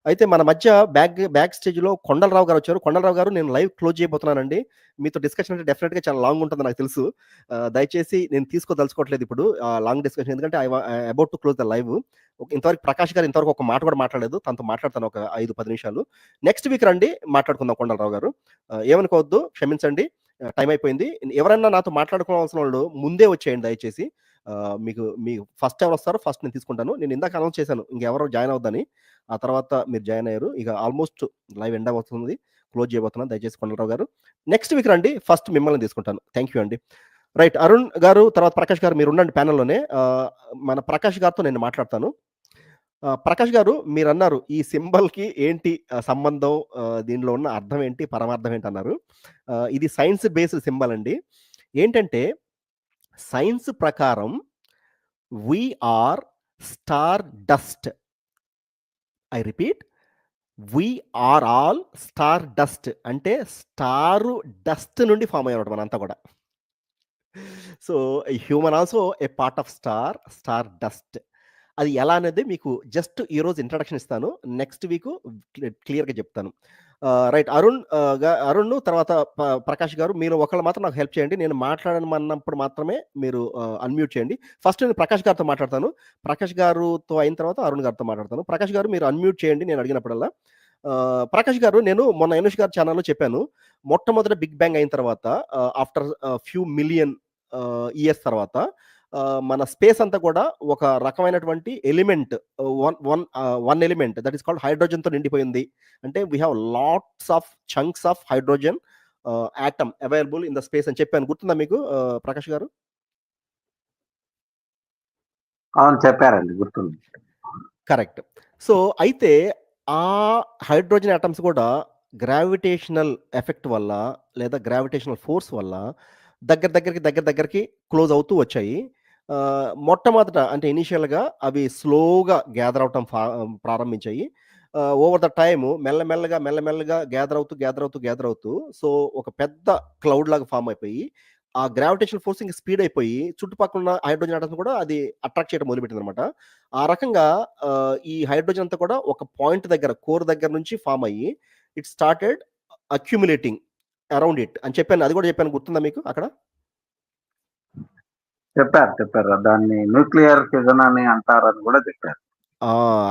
అయితే మన మధ్య బ్యాక్ స్టేజ్‌లో కొండలరావు గారొచ్చారు. కొండలరావు గారు, నేను లైవ్ క్లోజ్ చేయబోతున్నానండి. మీతో డిస్కషన్ అంటే డెఫినిట్‌గా చాలా లాంగ్ ఉంటదని నాకు తెలుసు. దయచేసి నేను తీసుకోదలుచుకోవట్లేదు ఇప్పుడు లాంగ్ డిస్కషన్. ఎందుకంటే about to close the live. ఇంతవరకు ప్రకాష్ గారు ఇంతవరకు ఒక మాట కూడా మాట్లాడలేదు. తనతో మాట్లాడతాను ఒక 5, 10 నిమిషాలు. నెక్స్ట్ వీక్ రండి మాట్లాడుకుందాం కొండలరావు గారు. ఏమనుకోవద్దు, క్షమించండి. టైం అయిపోయింది. ఎవరైనా నాతో మాట్లాడుకోవాల్సిన వాళ్ళు ముందే వచ్చేయండి దయచేసి. మీకు ఫస్ట్ ఎవరొస్తారో ఫస్ట్ నేను తీసుకుంటాను. నేను ఇందాక అనౌన్స్ చేశాను ఇంకెవరు జాయిన్ అవ్వద్దని. ఆ తర్వాత మీరు జాయిన్ అయ్యారు. ఇక ఆల్మోస్ట్ లైవ్ ఎండ్ అవ్వబోతుంది. క్లోజ్ చేయబోతున్నాను. దయచేసి కొండలరావు గారు. నెక్స్ట్ వీక్ రండి. ఫస్ట్ మిమ్మల్ని తీసుకుంటాను. థాంక్ యూ అండి. రైట్. అరుణ్ గారు, తర్వాత ప్రకాష్ గారు మీరుండండి ప్యానెల్‌లోనే. మన ప్రకాష్ గారితో నేను మాట్లాడతాను. ప్రకాష్ గారు, మీరన్నారు ఈ సింబల్‌కి ఏంటి సంబంధం, దీనిలో ఉన్న అర్థం ఏంటి, పరమార్థం ఏంటన్నారు. ఇది సైన్స్ బేస్డ్ సింబల్ అండి. ఏంటంటే సైన్స్ ప్రకారం we are star dust. I repeat, we are all star dust. అంటే స్టారు డస్ట్ నుండి ఫార్మ్ అయ్యామన్నమాట మనంతా కూడా. So human also a part of star dust. అది ఎలా అనేది మీకు జస్ట్ ఈరోజు ఇంట్రడక్షన్ ఇస్తాను. నెక్స్ట్ వీక్ క్లియర్‌గా చెప్తాను. రైట్. అరుణ్ తర్వాత ప్రకాష్ గారు, మీరు ఒకళ్ళు మాత్రం నాకు హెల్ప్ చేయండి. నేను మాట్లాడమన్నప్పుడు మాత్రమే మీరు అన్‌మ్యూట్ చేయండి. ఫస్ట్ నేను ప్రకాష్ గారితో మాట్లాడతాను. ప్రకాష్ గారితో అయిన తర్వాత అరుణ్ గారితో మాట్లాడతాను. ప్రకాష్ గారు మీరు అన్‌మ్యూట్ చేయండి నేను అడిగినప్పుడల్లా. ప్రకాష్ గారు, నేను మొన్న ఎనుష్ గారి ఛానెల్‌లో చెప్పాను. మొట్టమొదట బిగ్ బ్యాంగ్ అయిన తర్వాత ఆఫ్టర్ ఫ్యూ మిలియన్ ఇయర్స్ తర్వాత మన స్పేస్ అంతా కూడా ఒక రకమైనటువంటి element, one element that is called హైడ్రోజన్‌తో నిండిపోయింది. అంటే we have lots of chunks of hydrogen atom available in the space అని చెప్పాను. గుర్తుందా మీకు ప్రకాష్ గారు? అవును, చెప్పారండి, గుర్తుంది. కరెక్ట్. సో అయితే ఆ హైడ్రోజన్ ఆటమ్స్ కూడా గ్రావిటేషనల్ ఎఫెక్ట్ వల్ల లేదా గ్రావిటేషనల్ ఫోర్స్ వల్ల దగ్గరికి క్లోజ్ అవుతూ వచ్చాయి. మొట్టమొదట అంటే ఇనీషియల్‌గా అవి స్లోగా గ్యాదర్ అవ్వటం ప్రారంభించాయి. ఓవర్ ద టైము మెల్లమెల్లగా గ్యాదర్ అవుతూ సో ఒక పెద్ద క్లౌడ్ లాగా ఫార్మ్ అయిపోయి, ఆ గ్రావిటేషనల్ ఫోర్స్ ఇంక స్పీడ్ అయిపోయి చుట్టుపక్కల ఉన్న హైడ్రోజన్ ఆటమ్స్‌ని కూడా అది అట్రాక్ట్ చేయడం మొదలుపెట్టిందనమాట. ఆ రకంగా ఈ హైడ్రోజన్ అంతా కూడా ఒక పాయింట్ దగ్గర, కోర్ దగ్గర నుంచి ఫార్మ్ అయ్యి it started accumulating around it అని చెప్పాను. అది కూడా చెప్పాను, గుర్తుందా మీకు అక్కడ? చెప్పారు. దాన్ని న్యూక్లియర్ ఫిజన్ అని అంటారని కూడా చెప్పారు.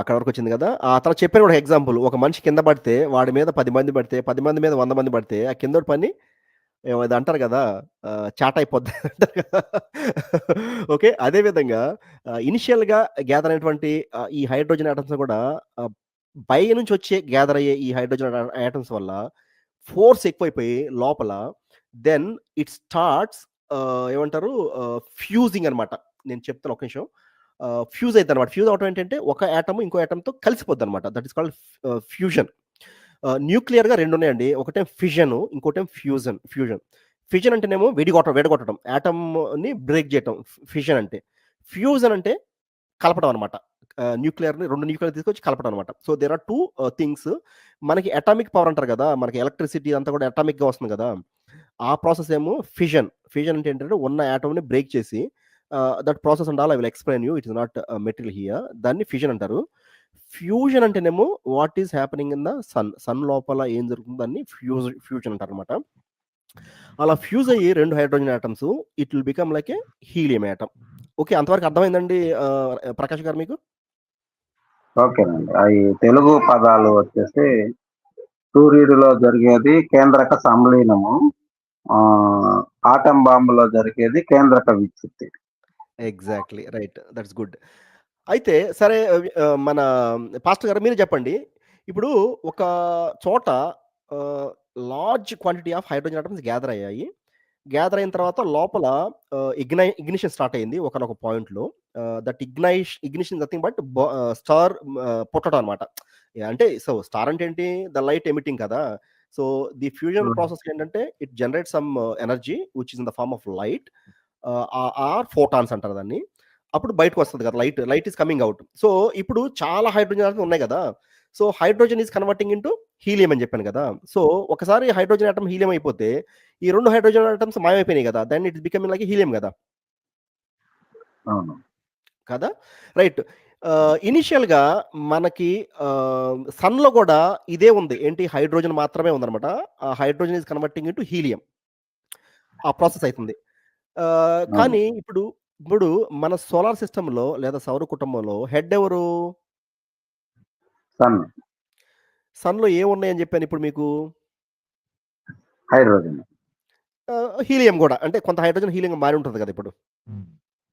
అక్కడ వరకొచ్చింది గదా! ఆ తర్వాత చెప్పాను కూడా ఎగ్జాంపుల్. ఒక మనిషి కింద పడితే వాడి మీద 10 మంది పడితే, 10 మంది మీద 100 మంది పడితే, ఆ కిందోడి పని ఏమో ఏదో అంటారు గదా! చాట అయిపోద్ది అంటారు కదా! ఓకే. అదే విధంగా ఇనిషియల్‌గా గ్యాదర్ అయినటువంటి ఈ హైడ్రోజన్ ఆటమ్స్ కూడా ఆహ్, పైనుంచి వచ్చే గ్యాదర్ అయ్యే ఈ హైడ్రోజన్ ఆటమ్స్ వల్ల ఫోర్స్ ఎక్కువైపోయి లోపల దెన్ ఇట్ స్టార్ట్స్ ఏమంటారు ఫ్యూజింగ్ అనమాట. నేను చెప్తాను ఒక్క నిమిషం. ఫ్యూజ్ అయిద్దనమాట. ఫ్యూజ్ అవ్వటం ఏంటంటే ఒక యాటమ్ ఇంకో యాటమ్‌తో కలిసిపోద్దనమాట. That is called fusion. న్యూక్లియర్‌గా 2 ఉన్నాయండి. ఒకటేమో ఫిజన్, ఇంకోటేమో ఫ్యూజన్. ఫిజన్ అంటేనేమో విడగొట్టడం. యాటమ్‌ని బ్రేక్ చేయటం ఫిజన్ అంటే. ఫ్యూజన్ అంటే కలపడం అనమాట. న్యూక్లియర్‌ని 2 న్యూక్లియర్ తీసుకొచ్చి కలపడం అనమాట. So, there are 2 things. మనకి అటామిక్ పవర్ అంటారు గదా! మనకి ఎలక్ట్రిసిటీ అంతా కూడా అటామిక్‌గా వస్తుంది గదా! ఆ ప్రాసెస్ ఏమో ఫిజన్. ఫిజన్ అంటే ఏంటంటే ఉన్న యాటమ్‌ని బ్రేక్ చేసి that process and all I will explain you. It is not material here. దాన్ని ఫిజన్ అంటారు. ఫ్యూజన్ అంటేనేమో what is happening in the sun లోపల ఏం జరుగుతుందో దాన్ని ఫ్యూజన్ అంటారనమాట. అలా ఫ్యూజ్ అయ్యి 2 hydrogen atoms it will become like A helium atom. Okay. అంతవరకు అర్థమైందండి ప్రకాష్ గారు మీకు? ఓకేనండి. అవి తెలుగు పదాలు వచ్చేసి సూర్యుడిలో జరిగేది కేంద్రక సంలీనము, ఆటం బాంబులో జరిగేది కేంద్రక విచ్ఛిత్తి. ఎగ్జాక్ట్‌లీ. రైట్. That's good. అయితే సరే, మన పాస్టర్ గారు మీరే చెప్పండి. ఇప్పుడు ఒక చోట ah, large quantity of hydrogen atoms gather అయ్యాయి. గ్యాదర్ అయిన తర్వాత లోపల ఇగ్నిషన్ స్టార్ట్ అయింది ఒకానొక పాయింట్‌లో. That ignition nothing but star పుట్టడం అనమాట. అంటే సో, స్టార్ అంటే ఏంటి? ద లైట్ ఎమిటింగ్ కదా! సో, ది ఫ్యూజన్ ప్రాసెస్ ఏంటంటే it generate some energy which is in the form of light. Or photons అంటారు దాన్ని. అప్పుడు బయటకొస్తది కదా! Light is coming out. So, ఇప్పుడు చాలా హైడ్రోజన్ ఆటమ్స్ ఉన్నాయి గదా! So, hydrogen is converting into helium అని చెప్పాను గదా! సో, ఒకసారి హైడ్రోజన్ ఆటమ్ హీలియం అయిపోతే ఈ 2 హైడ్రోజన్ ఆటమ్స్ మాయమైపోయినాయి గదా! Then it is becoming like helium గదా! అవును. కదా! రైట్. ఇనీషియల్‌గా మనకి సన్‌లో గూడా ఇదే ఉంది. ఏంటి హైడ్రోజన్ మాత్రమే ఉందనమాట. ఆ hydrogen is converting into helium. ఆ ప్రాసెస్ అయితుంది. అవును. కానీ ఇప్పుడు మన సోలార్ సిస్టమ్‌లో లేదా సౌర కుటుంబంలో హెడ్ ఎవరు? సన్, సన్‌లో ఏమున్నాయని జెప్పాను ఇప్పుడు మీకు? హైడ్రోజన్. హీలియం గూడా. అంటే కొంత హైడ్రోజన్ హీలియంగా మారి ఉంటది గదా! ఇప్పుడు.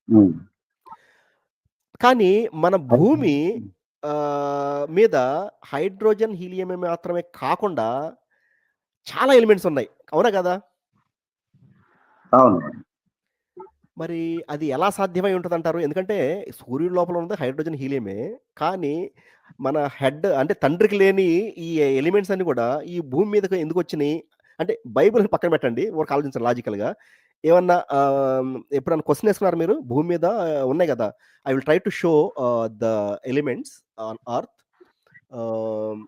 హ్మ్. కానీ మన భూమి హ్మ్. మీద హైడ్రోజన్, హీలియం మాత్రమే కాకుండా చాలా ఎలిమెంట్స్ ఉన్నాయి. అవునా గదా? అవును. మరి అది ఎలా సాధ్యమై ఉంటదంటారు? ఎందుకంటే సూర్యుడి లోపల ఉన్నది హైడ్రోజన్, హీలియమే. కానీ మన హెడ్ అంటే తండ్రికి లేని ఈ ఎలిమెంట్స్ అన్నీ గూడా ఈ భూమి మీదకి ఎందుకొచ్చినియి? అంటే బైబిల్‌ని పక్కన పెట్టండి. ఊరికే ఆలోచించండి లాజికల్‌గా. ఏమన్నా ఎప్పుడన్నా క్వెషన్ ఏసుకున్నారా మీరు? భూమి మీద ఉన్నాయి గదా! I will try to show the elements on earth.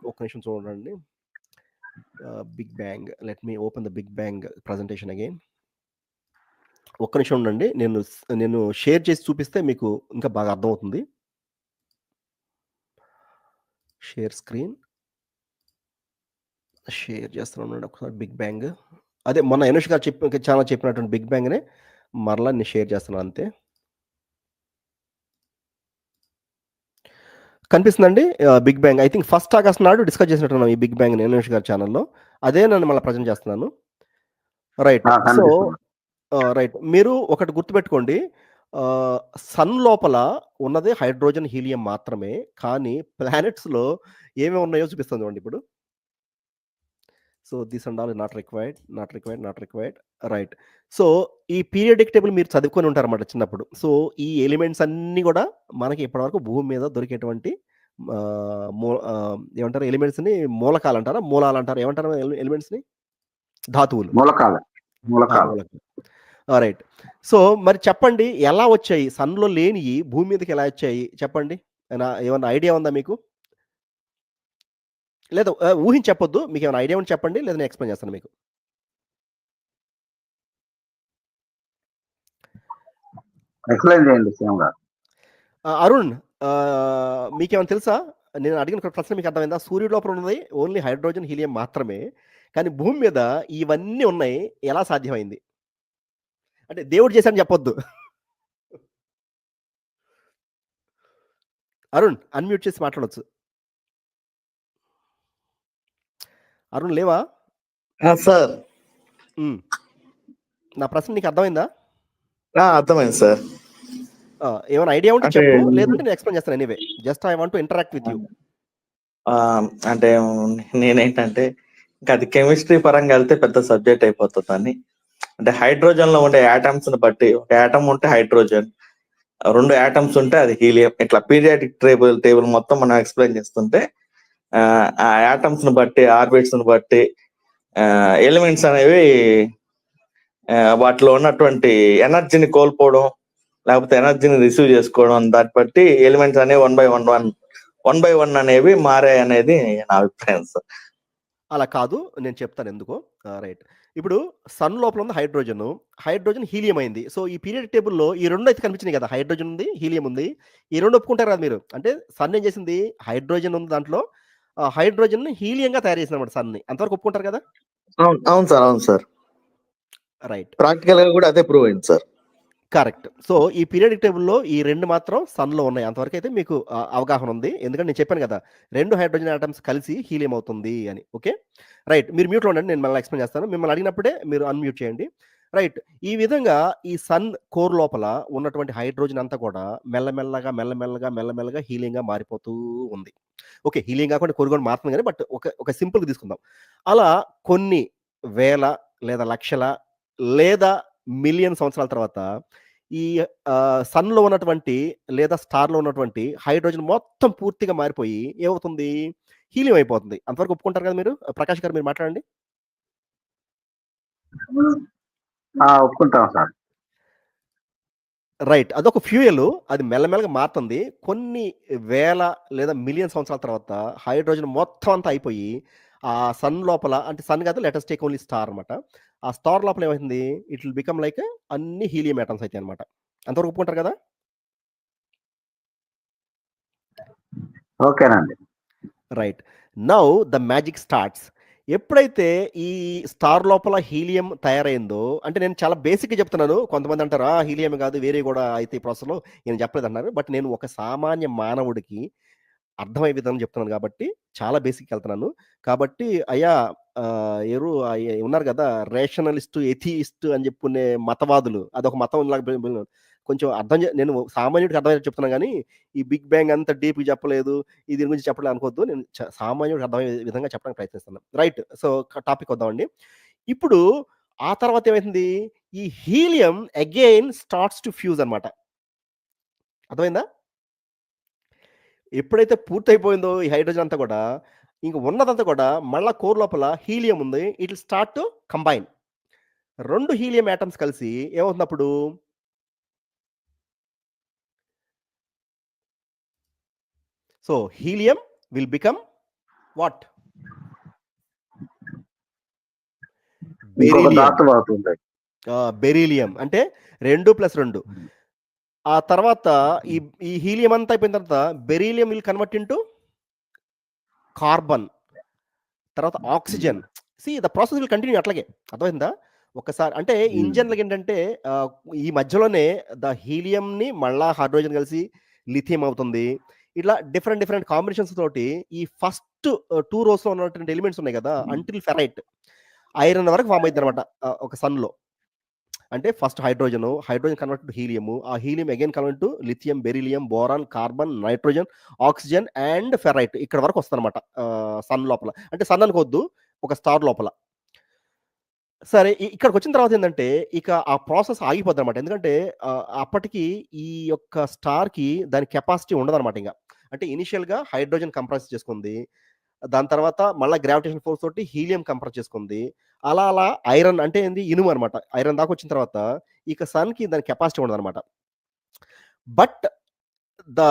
ఒక్క నిమిషం చూడండి. Big bang. Let me open the big bang presentation again. ఒక్క నిమిషం ఉండండి. నేను షేర్ చేసి చూపిస్తే మీకు ఇంకా బాగా అర్థమవుతుంది. Share screen. షేర్ చేస్తున్నాను ఉండండి ఒకసారి బిగ్ బ్యాంగ్. అదే మొన్న అనుష్ గారు ఛానెల్ చెప్పినటువంటి బిగ్ బ్యాంగ్‌నే మరలా నేను షేర్ చేస్తున్నాను అంతే. కనిపిస్తుందండి? Big bang. I think first August నాడు డిస్కస్ చేసినట్టున్నాం ఈ బిగ్ బ్యాంగ్‌ని అనుష్ గారి ఛానెల్‌లో. అదే నేను మళ్ళా ప్రెజెంట్ చేస్తున్నాను. రైట్. ఆ! సో కనిపిస్తుంది. రైట్. మీరు ఒకటి గుర్తుపెట్టుకోండి. సన్ లోపల ఉన్నది హైడ్రోజన్, హీలియం మాత్రమే. కానీ ప్లానెట్స్‌లో ఏమేమి ఉన్నాయో చూపిస్తాను చూడండి ఇప్పుడు. So, this and all not required, not required, not required. Right. So, ఈ పీరియాడిక్ టేబుల్ మీరు చదువుకొని ఉంటారన్నమాట చిన్నప్పుడు. సో, ఈ ఎలిమెంట్స్ అన్నీ గూడా మనకి ఇప్పటివరకు భూమి మీద దొరికేటువంటి ఏమంటారు ఎలిమెంట్స్‌ని మూలకాలంటారా? మూలాలంటారా? ఏమంటారు ఎలిమెంట్స్‌ని? ధాతువులు. మూలకాలు. మూలకాలు. మూలకాలు. రైట్. సో, మరి చెప్పండి ఎలా వచ్చాయి? సన్‌లో లేనియి భూమి మీదకి ఎలా వచ్చాయి? చెప్పండి. ఏమన్నా ఐడియా ఉందా మీకు? లేదా ఊహించి చెప్పొద్దు. మీకేమైనా ఐడియా ఉంటే చెప్పండి. లేదా నేను ఎక్స్‌ప్లెయిన్ చేస్తాను మీకు. ఎక్స్‌ప్లెయిన్ చేయండి సీఎం గారు. అరుణ్, మీకేమైనా తెలుసా? నేను అడిగిన ప్రశ్న మీకు అర్థమైందా? సూర్యుడి లోపల ఉన్నది ఓన్లీ హైడ్రోజన్, హీలియం మాత్రమే. కానీ భూమి మీద ఇవన్నీ ఉన్నాయి. ఎలా సాధ్యమైంది? అంటే దేవుడు చేశాడని చెప్పొద్దు. అరుణ్ అన్‌మ్యూట్ చేసి మాట్లాడొచ్చు. అరుణ్ లేవా? సార్. హ్మ్. నా ప్రశ్న నీకు అర్థమైందా? అర్థమైంది సార్. ఏమైనా ఐడియా ఉంటే అంటే చెప్పు. లేదంటే నేను ఎక్స్‌ప్లెయిన్ చేస్తాను anyway. Just I want to interact with you. అంటే నేనేంటంటే ఇంకా అది కెమిస్ట్రీ పరంగా వెళ్తే పెద్ద సబ్జెక్ట్ అయిపోతుందని. అంటే హైడ్రోజన్ లో ఉండే యాటమ్స్ ని బట్టి ఒక యాటమ్ ఉంటే హైడ్రోజన్, 2 యాటమ్స్ ఉంటే అది హీలియం. ఇట్లా పీరియాడిక్ టేబుల్ మొత్తం మనం ఎక్స్ప్లెయిన్ చేస్తుంటే ఆ యాటమ్స్ ని బట్టి, ఆర్బిట్స్ ని బట్టి ఎలిమెంట్స్ అనేవి వాటిలో ఉన్నటువంటి ఎనర్జీని కోల్పోవడం, లేకపోతే ఎనర్జీని రిసీవ్ చేసుకోవడం, దాన్ని బట్టి ఎలిమెంట్స్ అనేవి వన్ బై వన్ అనేవి మారాయి అనేది నా అభిప్రాయం సార్. అలా కాదు. నేను చెప్తాను ఎందుకో. రైట్. ఇప్పుడు సన్ లోపల ఉంది హైడ్రోజను. హైడ్రోజన్ హీలియం అయింది. సో, ఈ పీరియాడిక్ టేబుల్‌లో ఈ 2 అయితే కనిపించినాయి కదా! హైడ్రోజన్ ఉంది, హీలియం ఉంది. ఈ 2 ఒప్పుకుంటారు కదా మీరు. అంటే సన్ ఏం చేసింది? హైడ్రోజన్ ఉంది దాంట్లో. హైడ్రోజన్‌ని హీలియంగా తయారు చేసిందన్నమాట సన్‌ని. అంతవరకు ఒప్పుకుంటారు కదా! అవును, అవును సార్, అవును సార్. రైట్. ప్రాక్టికల్ గా కూడా అదే ప్రూవ్ అయింది సార్. కరెక్ట్. సో, ఈ పీరియాడిక్ టేబుల్‌లో ఈ 2 మాత్రం సన్‌లో ఉన్నాయి. అంతవరకైతే మీకు అవగాహన ఉంది. ఎందుకంటే నేను చెప్పాను కదా! 2 హైడ్రోజన్ ఆటమ్స్ కలిసి హీలియం అవుతుంది అని. ఓకే. రైట్. మీరు మ్యూట్‌లో ఉండండి. నేను మళ్ళీ ఎక్స్‌ప్లెయిన్ చేస్తాను. మిమ్మల్ని అడిగినప్పుడే మీరు అన్‌మ్యూట్ చేయండి. రైట్. ఈ విధంగా ఈ సన్ కోర్ లోపల ఉన్నటువంటి హైడ్రోజన్ అంతా కూడా మెల్లమెల్లగా, మెల్లమెల్లగా, మెల్లమెల్లగా హీలియంగా మారిపోతూ ఉంది. ఓకే. హీలియం కాకుండా కోర్ కూడా మారుతుంది గానీ, బట్ ఒక సింపుల్‌గా తీసుకుందాం. అలా కొన్ని వేల లేదా లక్షల లేదా మిలియన్ సంవత్సరాల తర్వాత ఈ సన్‌లో ఉన్నటువంటి లేదా స్టార్‌లో ఉన్నటువంటి హైడ్రోజన్ మొత్తం పూర్తిగా మారిపోయి ఏమవుతుంది? హీలియం అయిపోతుంది. అంతవరకు ఒప్పుకుంటారు కదా మీరు? ప్రకాష్ గారు మీరు మాట్లాడండి. ఒప్పుకుంటాం సార్. రైట్. అదొక ఫ్యూయలు. అది మెల్లమెల్లగా మారుతుంది. కొన్ని వేల లేదా మిలియన్ సంవత్సరాల తర్వాత హైడ్రోజన్ మొత్తం అంతా అయిపోయి, ఆ సన్ లోపల అంటే సన్ కాదు let us take only star అనమాట. ఆ స్టార్ లోపల ఏమైతుంది? ఇట్ విల్ బికమ్ లైక్ అన్ని హీలియం యాటమ్స్ అయితాయన్నమాట. అంతవరకు ఒప్పుకుంటారు కదా? ఓకేనండి. Right. Now the magic starts. ఎప్పుడైతే ఈ స్టార్ లోపల హీలియం తయారైందో, అంటే నేను చాలా బేసిక్గా చెప్తున్నాను. కొంతమంది అంటారు హీలియం కాదు వేరే కూడా అయితే ఈ ప్రాసెస్లో, నేను చెప్పలేదు అన్నారు. బట్ నేను ఒక సామాన్య మానవుడికి అర్థమయ్యే విధంగా చెప్తున్నాను కాబట్టి చాలా బేసిక్కి వెళ్తున్నాను. కాబట్టి అయ్యా ఉన్నారు కదా రేషనలిస్ట్, ఎథియిస్ట్ అని చెప్పుకునే మతవాదులు, అదొక మతం లాగా కొంచెం నేను సామాన్యుడికి అర్థమయ్యేది చెప్తున్నాను కానీ ఈ బిగ్ బ్యాంగ్ అంత డీప్గా చెప్పలేదు, ఈ దీని గురించి చెప్పలేదు అనుకోవద్దు. నేను సామాన్యుడికి అర్థమయ్యే విధంగా చెప్పడానికి ప్రయత్నిస్తున్నాను. రైట్. సో టాపిక్ వద్దామండి. ఇప్పుడు ఆ తర్వాత ఏమైంది, ఈ helium again starts to fuse అనమాట. అర్థమైందా? ఎప్పుడైతే పూర్తయిపోయిందో ఈ హైడ్రోజన్ అంతా కూడా, ఇంక ఉన్నదంతా కూడా మళ్ళా కోర్ లోపల హీలియం ఉంది. It will start to combine. 2 helium atoms కలిసి ఏమవుతుంది అప్పుడు, so helium will become what? ఇంకొక బెరీలియం. ధాతువు అవుతుంది. బెరీలియం అంటే 2+2. ఆ తర్వాత ఈ హీలియం అంతా అయిపోయిన తర్వాత beryllium will convert into carbon, తర్వాత oxygen. The process will continue అట్లాగే. అర్థమైందా? ఒకసారి అంటే ఇంజన్లకి ఏంటంటే ఈ మధ్యలోనే ద హీలియంని మళ్ళా హైడ్రోజన్ కలిసి లిథియం అవుతుంది. ఇట్లా డిఫరెంట్ కాంబినేషన్స్ తోటి ఈ ఫస్ట్ 2 రోస్లో ఉన్నటువంటి ఎలిమెంట్స్ ఉన్నాయి కదా, అంటిల్ ఫెరైట్, ఐరన్ వరకు ఫామ్ అవుతుంది అనమాట ఒక సన్లో. అంటే first hydrogen convert to helium, ఆ helium again convert to lithium, beryllium, boron, carbon, nitrogen, oxygen and ferrite. ఇక్కడ వరకు వస్తుందన్నమాట సన్ లోపల. అంటే సన్ అనుకోవద్దు, ఒక స్టార్ లోపల. సరే, ఇక్కడికి వచ్చిన తర్వాత ఏంటంటే ఇక ఆ ప్రాసెస్ ఆగిపోద్ది అనమాట. ఎందుకంటే అప్పటికి ఈ యొక్క స్టార్కి దాని కెపాసిటీ ఉండదన్నమాట. ఇంకా అంటే ఇనిషియల్గా హైడ్రోజన్ కంప్రెస్ చేసుకుంది, దాని తర్వాత మళ్ళీ గ్రావిటేషన్ ఫోర్స్ తోటి హీలియం కంప్రెస్ చేసుకుంది, అలా ఐరన్ అంటే ఏంది, ఇనుము అనమాట. ఐరన్ దాకా వచ్చిన తర్వాత ఇక సన్కి దాని కెపాసిటీ ఉండదు అనమాట. బట్ ద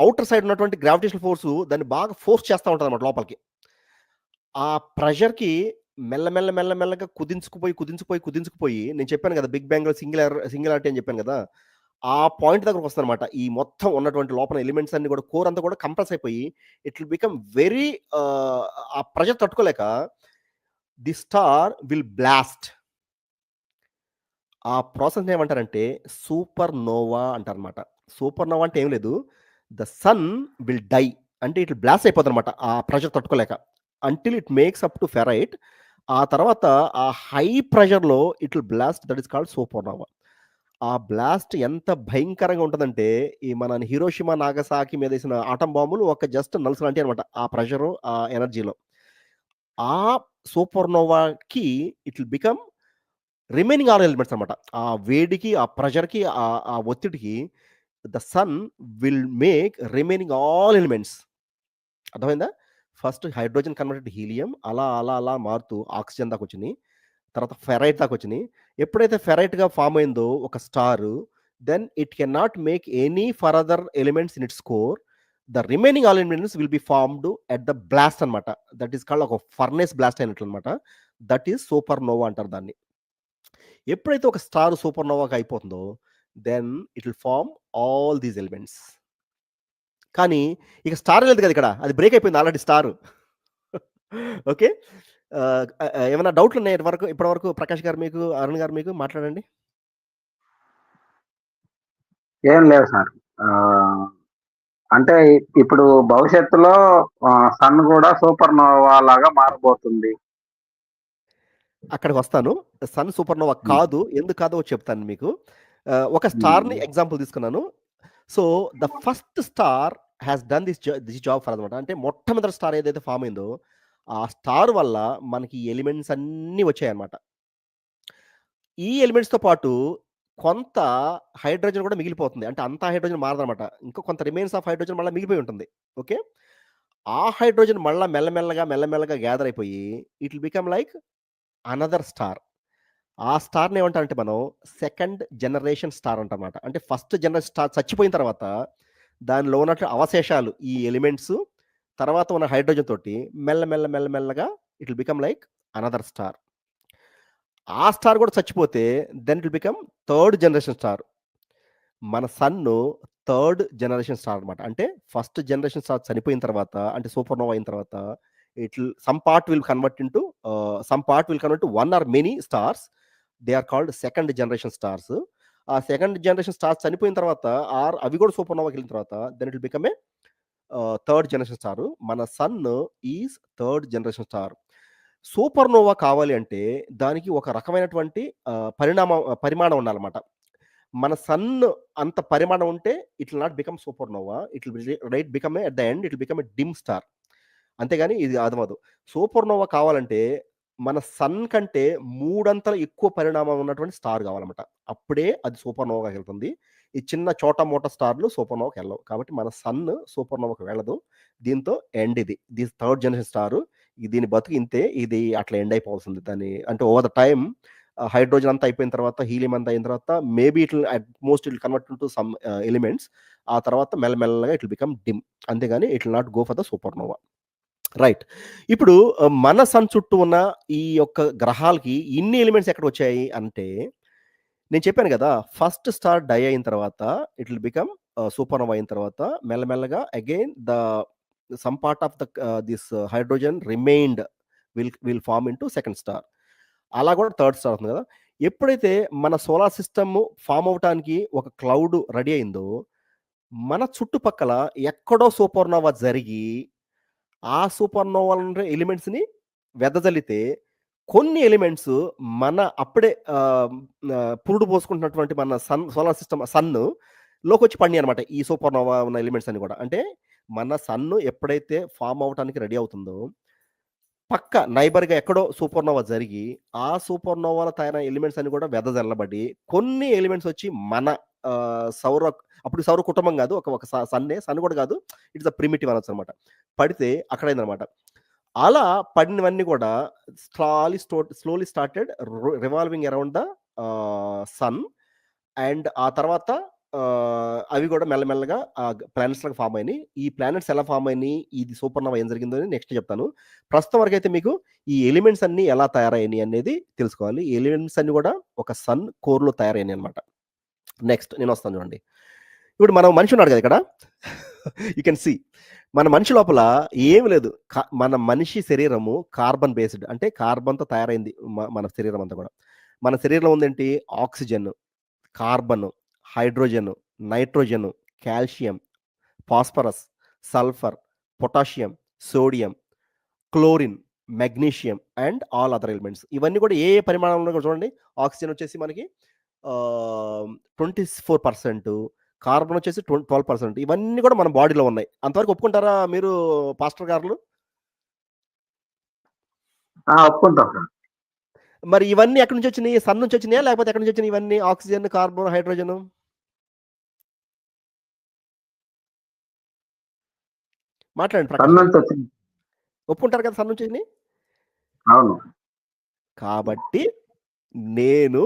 అవుటర్ సైడ్ ఉన్నటువంటి గ్రావిటేషన్ ఫోర్స్ దాన్ని బాగా ఫోర్స్ చేస్తూ ఉంటుంది అనమాట లోపలికి. ఆ ప్రెషర్కి మెల్లగా కుదించుకుపోయి నేను చెప్పాను కదా బిగ్ బ్యాంగ్ సింగులారిటీ అని చెప్పాను కదా, ఆ పాయింట్ దగ్గరకు వస్తుందన్నమాట. ఈ మొత్తం ఉన్నటువంటి లోపల ఎలిమెంట్స్ అన్ని కూడా, కోర్ అంతా కూడా కంప్రెస్ అయిపోయి ఇట్ విల్ బికమ్ వెరీ, ఆ ప్రెషర్ తట్టుకోలేక ది స్టార్ విల్ బ్లాస్ట్. ఆ ప్రాసెస్ ఏమంటారంటే సూపర్ నోవా అంటారనమాట. సూపర్ నోవా అంటే ఏం లేదు, ద సన్ విల్ డై, అంటే ఇట్ బ్లాస్ట్ అయిపోతుంది అనమాట ఆ ప్రెషర్ తట్టుకోలేక, until it makes up to ferrite. ఆ తర్వాత ఆ హై ప్రెషర్లో it will blast, that is called supernova. ఆ బ్లాస్ట్ ఎంత భయంకరంగా ఉంటుందంటే ఈ మన హిరోషిమా నాగసాకి మీద వేసిన ఆటం బాంబులు ఒక జస్ట్ నలుసు లాంటి అనమాట ఆ ప్రెషరు, ఆ ఎనర్జీలో. ఆ సూపర్ నోవాకి it will become remaining all elements అనమాట. ఆ వేడికి, ఆ ప్రెషర్కి, ఆ ఒత్తిడికి the sun will make remaining all elements. అర్థమైందా? ఫస్ట్ హైడ్రోజన్ కన్వర్టెడ్ హీలియం అలా మారుతూ ఆక్సిజన్ దాకా వచ్చినాయి, తర్వాత ఫెరైట్ దాకా వచ్చినాయి. ఎప్పుడైతే ఫెరైట్గా ఫామ్ అయిందో ఒక star, then it can not make any further elements in its core. The remaining all elements will be formed at the blast అనమాట. దట్ ఈస్ కాల్డ్ ఒక ఫర్నేస్ బ్లాస్ట్ అయినట్లు అనమాట. దట్ ఈస్ సూపర్ నోవా అంటారు దాన్ని. ఎప్పుడైతే ఒక star సూపర్ నోవాగా అయిపోతుందో then it will form all these elements. కానీ ఇక స్టార్ లేదు కదా, ఇక్కడ అది బ్రేక్ అయిపోయింది ఆల్రెడీ స్టార్. ఓకే. ఏమైనా డౌట్లు ఉన్నాయి ఇప్పటి వరకు ప్రకాష్ గారు మీకు, అరుణ్ గారు మీకు మాట్లాడండి. ఏం లేవు సార్. అంటే ఇప్పుడు భవిష్యత్తులో సన్ కూడా సూపర్ నోవా లాగా మారబోతుంది. అక్కడికి వస్తాను. సన్ సూపర్ నోవా కాదు, ఎందుకు కాదో చెప్తాను మీకు. ఒక స్టార్ని ఎగ్జాంపుల్ తీసుకున్నాను. So the first star has done this job for అనమాట. అంటే మొట్టమొదటి స్టార్ ఏదైతే ఫామ్ అయిందో ఆ స్టార్ వల్ల మనకి ఈ ఎలిమెంట్స్ అన్నీ వచ్చాయన్నమాట. ఈ ఎలిమెంట్స్తో పాటు కొంత హైడ్రోజన్ కూడా మిగిలిపోతుంది. అంటే అంత హైడ్రోజన్ మారదనమాట. ఇంకా కొంత రిమైన్స్ ఆఫ్ హైడ్రోజన్ మళ్ళీ మిగిలిపోయి ఉంటుంది. ఓకే. ఆ హైడ్రోజన్ మళ్ళా మెల్లమెల్లగా గ్యాదర్ అయిపోయి it will become like another star. ఆ స్టార్ని ఏమంటారంటే మనం సెకండ్ జనరేషన్ స్టార్ అంటారన్నమాట. అంటే ఫస్ట్ జనరేషన్ స్టార్ చచ్చిపోయిన తర్వాత దానిలో ఉన్నట్టు అవశేషాలు, ఈ ఎలిమెంట్స్ తర్వాత ఉన్న హైడ్రోజన్ తోటి మెల్లగా it will become like another star. ఆ స్టార్ కూడా చచ్చిపోతే then it will become third generation star. మన సన్ను థర్డ్ జనరేషన్ స్టార్ అనమాట. అంటే ఫస్ట్ జనరేషన్ స్టార్ చనిపోయిన తర్వాత, అంటే సూపర్‌నోవా అయిన తర్వాత, some part will convert into one or many stars. They are called second generation stars. ఆ సెకండ్ జనరేషన్ స్టార్స్ చనిపోయిన తర్వాత, ఆర్ అవి కూడా సూపర్‌నోవాకి వెళ్ళిన తర్వాత, then it will become a third generation star. మన sun is third generation star. Supernova కావాలి అంటే దానికి ఒక రకమైనటువంటి పరిమాణం ఉండాలన్నమాట. మన సన్ అంత పరిమాణం ఉంటే it will not become supernova. It will become at the end it will become a dim star. అంతేగాని ఇది అదవ్వదు. సూపర్‌నోవా కావాలంటే మన సన్ కంటే మూడంతల ఎక్కువ పరిణామం ఉన్నటువంటి స్టార్ కావాలన్నమాట. అప్పుడే అది సూపర్‌నోవాకి వెళ్తుంది. ఈ చిన్న చోటా మోటా స్టార్‌లు సూపర్‌నోవాకి వెళ్ళవు. కాబట్టి మన సన్ సూపర్‌నోవాకి వెళ్ళదు. దీంతో ఎండ్ ఇది. This third generation star. దీని బతుకు ఇంతే. ఇది అట్లా ఎండ్ అయిపోవాల్సింది. దాన్ని అంటే ఓవర్ ద టైమ్ హైడ్రోజన్ అంతా అయిపోయిన తర్వాత, హీలియం అంతా అయిన తర్వాత, maybe it will at most it will convert into some elements. ఆ తర్వాత మెల్లమెల్లగా ఇట్ విల్ బికమ్ డిమ్. అంతేగాని it will not go for the supernova. Right. ఇప్పుడు మన సన్ చుట్టూ ఉన్న ఈ యొక్క గ్రహాలకి ఇన్ని ఎలిమెంట్స్ ఎక్కడొచ్చాయి అంటే, నేను చెప్పాను గదా! ఫస్ట్ స్టార్ డై అయిన తర్వాత ఇట్ విల్ బికమ్ సూపర్‌నోవా అయిన తర్వాత మెల్లమెల్లగా again some part of this hydrogen remained will form into second star. అలా కూడా థర్డ్ స్టార్ అవుతుంది గదా! ఎప్పుడైతే మన సోలార్ సిస్టమ్ ఫార్మ్ అవ్వటానికి ఒక క్లౌడ్ రెడీ అయిందో, మన చుట్టుపక్కల ఎక్కడో సూపర్‌నోవా జరిగి, ఆ సూపర్‌నోవాలో ఉండే ఎలిమెంట్స్‌ని వెదజల్లితే, కొన్ని ఎలిమెంట్స్ మన అప్పుడే పురుడు పోసుకుంటున్నటువంటి మన సోలార్ సిస్టమ్ లోకొచ్చి పడినాయన్నమాట. ఈ సూపర్‌నోవా ఉన్న ఎలిమెంట్స్ అన్ని కూడా. అంటే మన సన్ ఎప్పుడైతే ఫార్మ్ అవ్వటానికి రెడీ అవుతుందో, పక్క నైబర్‌గా ఎక్కడో సూపర్‌నోవా జరిగి, ఆ సూపర్‌నోవాలో తయారైన ఎలిమెంట్స్ అన్ని కూడా వెదజల్లబడి, కొన్ని ఎలిమెంట్స్ వచ్చి మన అప్పుడు సౌర కుటుంబం కాదు. ఒక సన్ కూడా కాదు. ఇట్స్ ప్రిమిటివ్ అనొచ్చనమాట. పడితే అక్కడైందనమాట. అలా పడినవన్నీ కూడా slowly started revolving around the sun. And ఆ తర్వాత అవి కూడా మెల్లమెల్లగా ప్లానెట్స్ లాగా ఫామ్ అయినాయి. ఈ ప్లానెట్స్ ఎలా ఫామ్ అయినాయి, ఇది సూపర్‌నోవా ఏం జరిగిందో అని నెక్స్ట్ చెప్తాను. ప్రస్తుతం వరకైతే మీకు ఈ ఎలిమెంట్స్ అన్నీ ఎలా తయారయ్యాయి అనేది తెలుసుకోవాలి. ఈ ఎలిమెంట్స్ అన్నీ కూడా ఒక సన్ కోర్‌లో తయారయ్యాయి అనమాట. నెక్స్ట్ నేనొస్తాను చూడండి. ఇప్పుడు మనం మనిషి ఉన్నాడు కదా ఇక్కడ. You can see. మన మనిషి లోపల ఏమి లేదు. మన మనిషి శరీరము కార్బన్ బేస్డ్. అంటే కార్బన్‌తో తయారైంది మన శరీరం అంతా కూడా. మన శరీరంలో ఉందేంటి? Oxygen, carbon, hydrogen, nitrogen, calcium, phosphorus, sulphur, potassium, sodium, chlorine, magnesium and all other elements. ఇవన్నీ కూడా ఏ పరిమాణంలో కూడా చూడండి. ఆక్సిజన్ వచ్చేసి మనకి 24%, కార్బన్ వచ్చేసి 12%. ఇవన్నీ కూడా మన బాడీలో ఉన్నాయి. అంతవరకు ఒప్పుకుంటారా మీరు పాస్టర్ గారు? ఒప్పుకుంటాం సార్. మరి ఇవన్నీ ఎక్కడి నుంచి వచ్చినాయి? సన్ నుంచి వచ్చినాయా? లేకపోతే ఎక్కడి నుంచి వచ్చినాయి ఇవన్నీ? Oxygen, carbon, hydrogen. మాట్లాడండి సన్ ప్రకాష్ గారు. నుంచి వచ్చింది. ఒప్పుకుంటారు కదా సన్ నుంచి వచ్చినాయి? అవును. కాబట్టి నేను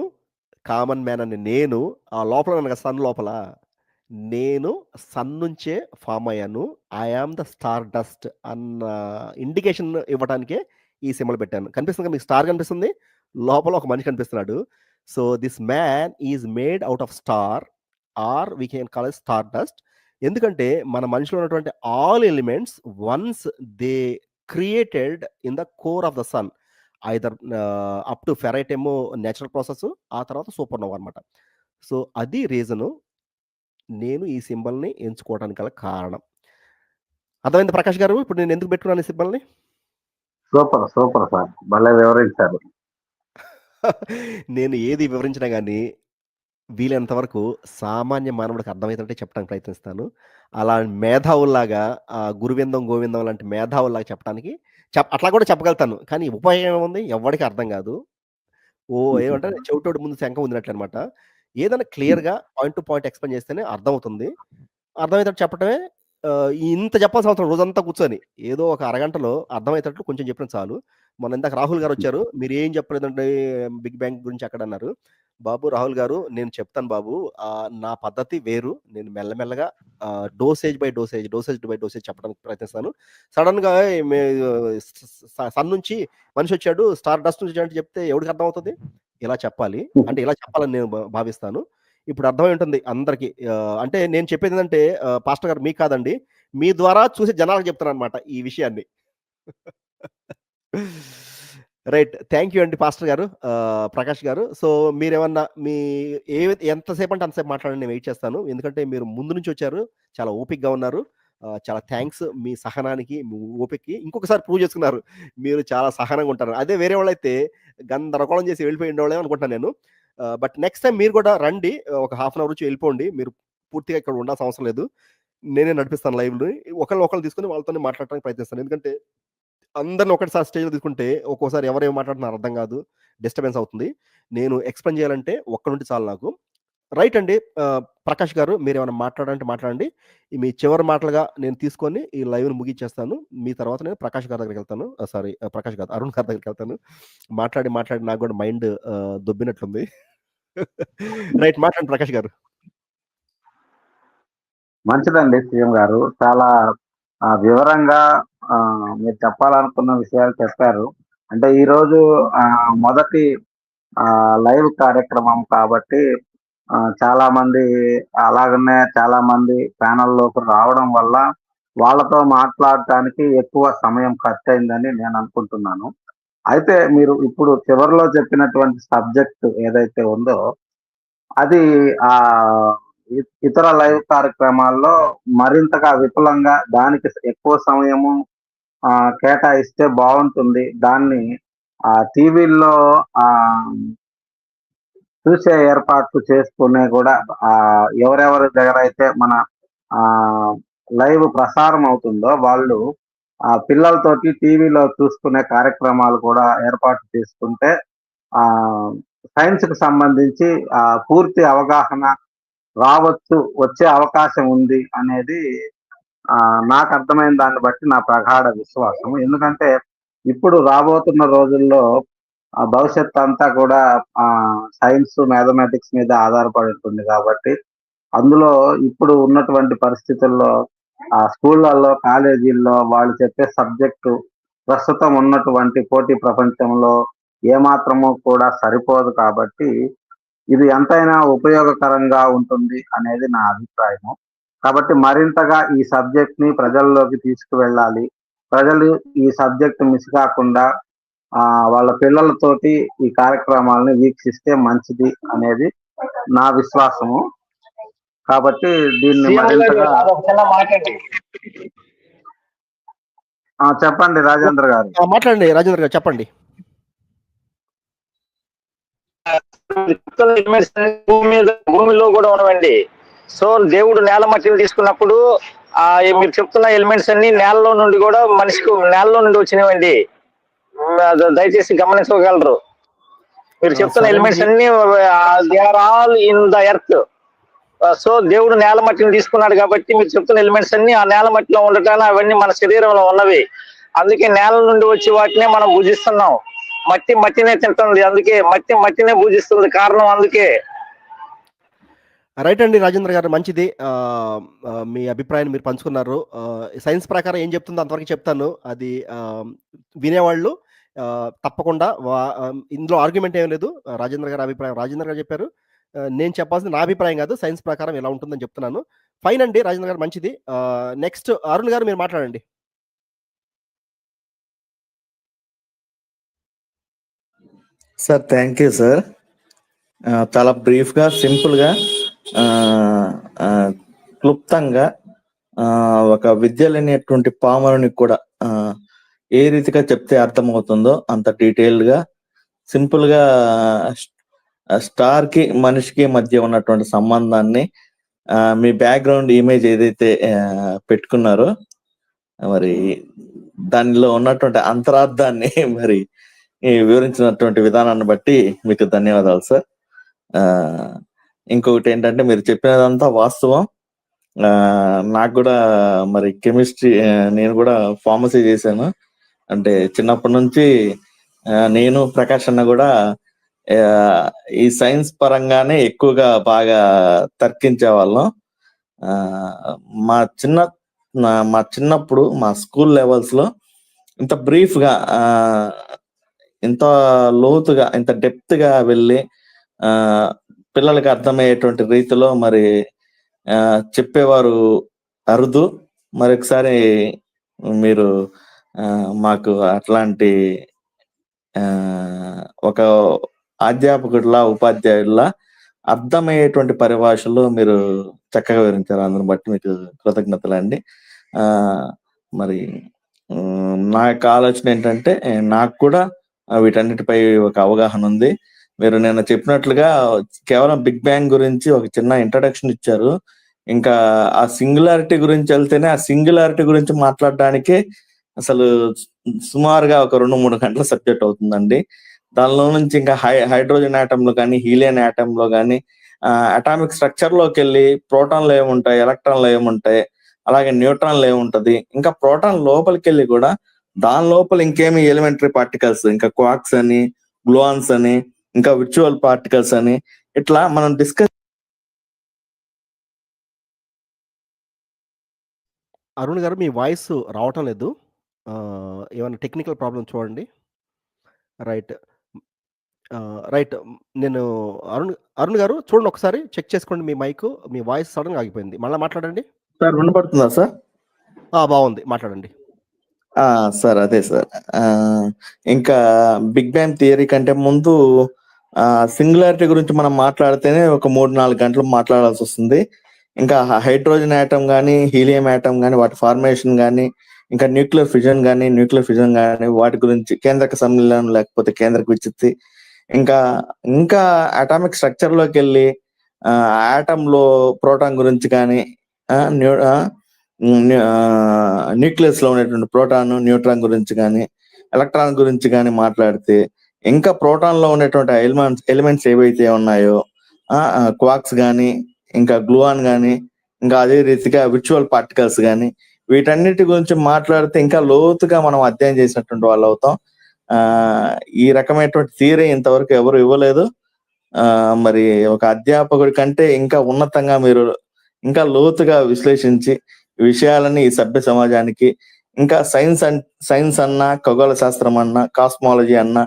కామన్ మ్యాన్ అని నేను ఆ లోపల ఉన్నాను కదా సన్ లోపల. నేను సన్ నుంచే ఫార్మ్ అయ్యాను. I am the star dust అన్న ఇండికేషన్ ఇవ్వడానికే ఈ సింబల్ పెట్టాను. కనిపిస్తుంది కదా మీకు స్టార్ కనిపిస్తుంది. లోపల ఒక మనిషి కనిపిస్తున్నాడు. So this man is made out of star or we can call as star dust. ఎందుకంటే మన మనిషిలో ఉన్నటువంటి all elements once they created in the core of the sun. Either up to ferrite ఏమో నేచురల్ ప్రాసెస్, ఆ తర్వాత supernova అనమాట. So అది reason నేను ఈ సింబల్‌ని ఎంచుకోవడానికి గల కారణం. అర్థమైందా ప్రకాష్ గారు? ఇప్పుడు నేను ఎందుకు పెట్టుకున్నాను ఈ సింబల్‌ని? సూపర్ సూపర్ సార్, భలే వివరించారు. నేను ఏది వివరించినా గానీ, వీలైనంత వరకు సామాన్య మానవుడికి అర్థమయ్యేటట్టే చెప్పడానికి ప్రయత్నిస్తాను. అలా మేధావుల్లాగా గురువిందం, గోవిందం లాంటి మేధావుల్లాగా చెప్పడానికి అట్లా కూడా చెప్పగలుగుతాను. కానీ ఉపయోగం ఏముంది? ఎవ్వడికి అర్థం కాదు. ఏమంటారు చెవిటోడి ముందు శంఖం ఊదినట్లనమాట. ఏదైనా క్లియర్‌గా పాయింట్ టు పాయింట్ ఎక్స్‌ప్లెయిన్ చేస్తేనే అర్థమవుతుంది. అర్థమయ్యేటట్టు చెప్పటమే ఇంత చెప్పాల్సిన అవసరం రోజంతా కూర్చొని. ఏదో ఒక అరగంటలో అర్థమయ్యేటట్లు కొంచెం చెప్పిన చాలు. మొన్న ఇందాక రాహుల్ గారొచ్చారు. మీరేం చెప్పలేదండి బిగ్ బ్యాంగ్ గురించి అక్కడ అన్నారు. బాబు రాహుల్ గారు నేను చెప్తాను బాబు. నా పద్ధతి వేరు. నేను మెల్లమెల్లగా dosage by dosage, dosage by dosage చెప్పడానికి ప్రయత్నిస్తాను. సడెన్‌గా సన్ నుంచి మనిషొచ్చాడు, స్టార్ డస్ట్ నుంచి అంటే చెప్తే ఎవడికి అర్థమవుతది? ఇలా చెప్పాలి. అంటే ఇలా చెప్పాలని నేను భావిస్తాను. ఇప్పుడు అర్థమై ఉంటుంది అందరికి. అంటే నేను చెప్పేది ఏంటంటే పాస్టర్ గారు మీకు కాదండి, మీ ద్వారా చూసే జనాలకు చెప్తున్నాను అనమాట ఈ విషయాన్ని. రైట్. థ్యాంక్ యూ అండి పాస్టర్ గారు, ప్రకాష్ గారు. సో మీరేమన్నా మీ ఎంతసేపు అంటే అంతసేపు మాట్లాడండి, నేను వెయిట్ చేస్తాను. ఎందుకంటే మీరు ముందు నుంచి వచ్చారు, చాలా ఓపికగా ఉన్నారు. చాలా థ్యాంక్స్ మీ సహనానికి, మీ ఓపికకి. ఇంకొకసారి ప్రూవ్ చేసుకున్నారు మీరు చాలా సహనంగా ఉంటారు. అదే వేరే వాళ్ళైతే గందరగోళం చేసి వెళ్ళిపోయి ఉండేవాళ్ళేమో అనుకుంటున్నాను నేను. బట్ నెక్స్ట్ టైం మీరు కూడా రండి. ఒక హాఫ్ అన్ అవర్ వచ్చి వెళ్ళిపోండి. మీరు పూర్తిగా ఇక్కడ ఉండాల్సిన అవసరం లేదు. నేనే నడిపిస్తాను లైవ్‌ని. ఒకళ్ళని తీసుకొని వాళ్ళతోనే మాట్లాడటానికి ప్రయత్నిస్తాను. ఎందుకంటే అందరిని ఒకటిసారి స్టేజ్‌లో తీసుకుంటే ఒక్కోసారి ఎవరు ఏం మాట్లాడుతున్నారో అర్థం కాదు. డిస్టర్బెన్స్ అవుతుంది. నేను ఎక్స్‌ప్లెయిన్ చేయాలంటే ఒక్కడుంటే చాలు నాకు. రైట్ అండి. ప్రకాష్ గారు మీరేమైనా మాట్లాడాలంటే మాట్లాడండి. మీ చివరి మాటలుగా నేను తీసుకొని ఈ లైవ్‌ని ముగించేస్తాను. మీ తర్వాత నేను ప్రకాష్ గారి దగ్గరికెళ్తాను. సారీ, ప్రకాష్ కాదు, అరుణ్ గారి దగ్గరికెళ్తాను. మాట్లాడి నాకు కూడా మైండ్ దొబ్బినట్లుంది. రైట్, మాట్లాడండి ప్రకాష్ గారు. మంచిదండి సీఎం గారు. చాలా వివరంగా మీరు చెప్పాలనుకున్న విషయాలు చెప్పారు. అంటే ఈరోజు మొదటి లైవ్ కార్యక్రమం కాబట్టి చాలా మంది, అలాగనే చాలా మంది ప్యానెల్‌లోకి రావడం వల్ల వాళ్ళతో మాట్లాడటానికి ఎక్కువ సమయం ఖర్చయిందని నేను అనుకుంటున్నాను. అయితే మీరు ఇప్పుడు చివరిలో చెప్పినటువంటి సబ్జెక్ట్ ఏదైతే ఉందో అది ఇతర లైవ్ కార్యక్రమాల్లో మరింతగా విపులంగా దానికి ఎక్కువ సమయము కేటాయిస్తే బావుంటుంది. దాన్ని టీవీల్లో చూసే ఏర్పాట్లు చేసుకునే గూడా ఎవరెవరి దగ్గరైతే మన లైవ్ ప్రసారం అవుతుందో వాళ్ళు పిల్లలతోటి టీవీలో చూసుకునే కార్యక్రమాలు కూడా ఏర్పాటు చేసుకుంటే సైన్స్‌కి సంబంధించి పూర్తి అవగాహన వచ్చే అవకాశం ఉంది అనేది నాకు అర్థమైన దాన్ని బట్టి నా ప్రగాఢ విశ్వాసం. ఎందుకంటే ఇప్పుడు రాబోతున్న రోజుల్లో భవిష్యత్తు అంతా కూడా సైన్స్, మ్యాథమెటిక్స్ మీద ఆధారపడి ఉంటుంది కాబట్టి అందులో ఇప్పుడు ఉన్నటువంటి పరిస్థితుల్లో స్కూళ్ళల్లో, కాలేజీల్లో వాళ్ళు చెప్పే సబ్జెక్టు ప్రస్తుతం ఉన్నటువంటి పోటీ ప్రపంచంలో ఏమాత్రము కూడా సరిపోదు కాబట్టి ఇది ఎంతైనా ఉపయోగకరంగా ఉంటుంది అనేది నా అభిప్రాయము. కాబట్టి మరింతగా ఈ సబ్జెక్ట్‌ని ప్రజల్లోకి తీసుకువెళ్ళాలి. ప్రజలు ఈ సబ్జెక్ట్ మిస్ కాకుండా వాళ్ళ పిల్లలతోటి ఈ కార్యక్రమాలని వీక్షిస్తే మంచిది అనేది నా విశ్వాసము. కాబట్టి దీన్ని మరింతగా చెప్పండి రాజేంద్ర గారు. మాట్లాడండి రాజేంద్ర గారు, చెప్పండి. భూమిలో కూడా ఉన్నవండి. సో దేవుడు నేల మట్టిని తీసుకున్నప్పుడు మీరు చెప్తున్న ఎలిమెంట్స్ అన్ని నేలలో నుండి కూడా మనిషికి నేలలో నుండి వచ్చినవండి. దయచేసి గమనించగలరు. మీరు చెప్తున్న ఎలిమెంట్స్ అన్ని they are all in the earth. So దేవుడు నేల మట్టిని తీసుకున్నాడు కాబట్టి మీరు చెప్తున్న ఎలిమెంట్స్ అన్ని ఆ నేల మట్టిలో ఉండటానికి అవన్నీ మన శరీరంలో ఉన్నవి. అందుకే నేల నుండి వచ్చి వాటినే మనం భుజిస్తున్నాం. మట్టినే తింటుంది, అందుకే మట్టినే పూజిస్తుంది, కారణం అందుకే. రైట్ అండి రాజేంద్ర గారు, మంచిది. మీ అభిప్రాయాన్ని మీరు పంచుకున్నారు. సైన్స్ ప్రకారం ఏం చెప్తుందో అంతవరకు చెప్తాను. అది వినేవాళ్ళు తప్పకుండా ఇందులో ఆర్గ్యుమెంట్ ఏం లేదు. రాజేంద్ర గారి అభిప్రాయం రాజేంద్ర గారు చెప్పారు. నేను చెప్పాల్సింది నా అభిప్రాయం కాదు, సైన్స్ ప్రకారం ఎలా ఉంటుందని చెప్తున్నాను. ఫైన్ అండి రాజేంద్ర గారు, మంచిది. నెక్స్ట్ అరుణ్ గారు మీరు మాట్లాడండి. Sir thank you sir. చాలా బ్రీఫ్గా, సింపుల్గా, క్లుప్తంగా ఒక విద్య లేనటువంటి పామరునికి కూడా ఏ రీతిగా చెప్తే అర్థమవుతుందో అంత డీటెయిల్డ్గా, సింపుల్గా స్టార్ కి మనిషికి మధ్య ఉన్నటువంటి సంబంధాన్ని మీ బ్యాక్గ్రౌండ్ ఇమేజ్ ఏదైతే పెట్టుకున్నారో మరి దానిలో ఉన్నటువంటి అంతరార్థాన్ని మరి వివరించినటువంటి విధానాన్ని బట్టి మీకు ధన్యవాదాలు సార్. ఇంకొకటి ఏంటంటే మీరు చెప్పినదంతా వాస్తవం. నాకు కూడా మరి కెమిస్ట్రీ, నేను కూడా ఫార్మసీ చేశాను. అంటే చిన్నప్పటి నుంచి నేను ప్రకాష్ అన్న కూడా ఈ సైన్స్ పరంగానే ఎక్కువగా బాగా తర్కించే వాళ్ళం. మా చిన్నప్పుడు మా స్కూల్ లెవెల్స్ లో ఇంత బ్రీఫ్ గా, ఇంత లోతుగా, ఇంత డెప్త్ గా వెళ్ళి పిల్లలకి అర్థమయ్యేటువంటి రీతిలో మరి చెప్పేవారు అరుదు. మరొకసారి మీరు మాకు అట్లాంటి ఒక అధ్యాపకుడిలా, ఉపాధ్యాయుడిలా అర్థమయ్యేటువంటి పరిభాషలో మీరు చక్కగా వివరించారు. అందుని బట్టి మీకు కృతజ్ఞతలండి. మరి నా యొక్క ఆలోచన ఏంటంటే, నాకు కూడా వీటన్నిటిపై ఒక అవగాహన ఉంది. మీరు నిన్న చెప్పినట్లుగా కేవలం బిగ్ బ్యాంగ్ గురించి ఒక చిన్న ఇంట్రడక్షన్ ఇచ్చారు. ఇంకా ఆ సింగులారిటీ గురించి వెళ్తేనే, ఆ సింగులారిటీ గురించి మాట్లాడడానికే అసలు సుమారుగా ఒక 2-3 గంటల సబ్జెక్ట్ అవుతుందండి. దానిలో నుంచి ఇంకా హైడ్రోజన్ ఆటంలో కానీ, హీలియం ఆటంలో కానీ, అటామిక్ స్ట్రక్చర్ లోకి వెళ్ళి ప్రోటాన్లు ఏముంటాయి, ఎలక్ట్రాన్లు ఏముంటాయి, అలాగే న్యూట్రాన్లు ఏముంటది, ఇంకా ప్రోటాన్ లోపలికి వెళ్ళి కూడా దాని లోపల ఇంకేమి ఎలిమెంటరీ పార్టికల్స్, ఇంకా క్వార్క్స్ అని, గ్లూఆన్స్ అని, ఇంకా విర్చువల్ పార్టికల్స్ అని, ఇట్లా మనం డిస్కస్. అరుణ్ గారు మీ వాయిస్ రావటం లేదు. ఏమైనా టెక్నికల్ ప్రాబ్లమ్ చూడండి. రైట్. రైట్. నేను అరుణ్ గారు చూడండి, ఒకసారి చెక్ చేసుకోండి మీ మైక్. మీ వాయిస్ సడన్గా ఆగిపోయింది. మళ్ళీ మాట్లాడండి. సార్ వినపడుతుందా సార్? బాగుంది, మాట్లాడండి. సార్ అదే సార్, ఇంకా బిగ్ బ్యాంగ్ థియరీ కంటే ముందు సింగులారిటీ గురించి మనం మాట్లాడితేనే ఒక 3-4 గంటలు మాట్లాడాల్సి వస్తుంది. ఇంకా హైడ్రోజన్ ఆటం కానీ, హీలియం ఆటం కానీ, వాటి ఫార్మేషన్ కానీ, ఇంకా న్యూక్లియర్ ఫిజన్ కానీ వాటి గురించి, కేంద్రక సమ్మేళనం లేకపోతే కేంద్రక విచ్ఛిత్తి, ఇంకా అటామిక్ స్ట్రక్చర్ లోకి వెళ్ళి ఆటమ్ లో ప్రోటాన్ గురించి కానీ, న్యూక్లియస్ లో ఉన్నటువంటి ప్రోటాన్, న్యూట్రాన్ గురించి కానీ, ఎలక్ట్రాన్ గురించి కానీ మాట్లాడితే, ఇంకా ప్రోటాన్ లో ఉన్నటువంటి ఎలిమెంట్స్ ఏవైతే ఉన్నాయో, క్వార్క్స్ కానీ, ఇంకా గ్లూఆన్ కానీ, ఇంకా అదే రీతిగా విర్చువల్ పార్టికల్స్ కానీ, వీటన్నిటి గురించి మాట్లాడితే ఇంకా లోతుగా మనం అధ్యయనం చేసినటువంటి వాళ్ళు అవుతాం. ఈ రకమైనటువంటి థియరీ ఇంతవరకు ఎవరు ఇవ్వలేదు. మరి ఒక అధ్యాపకుడి కంటే ఇంకా ఉన్నతంగా మీరు ఇంకా లోతుగా విశ్లేషించి విషయాలని ఈ సభ్య సమాజానికి, ఇంకా సైన్స్ అన్నా, ఖగోళ శాస్త్రం అన్నా, కాస్మాలజీ అన్నా,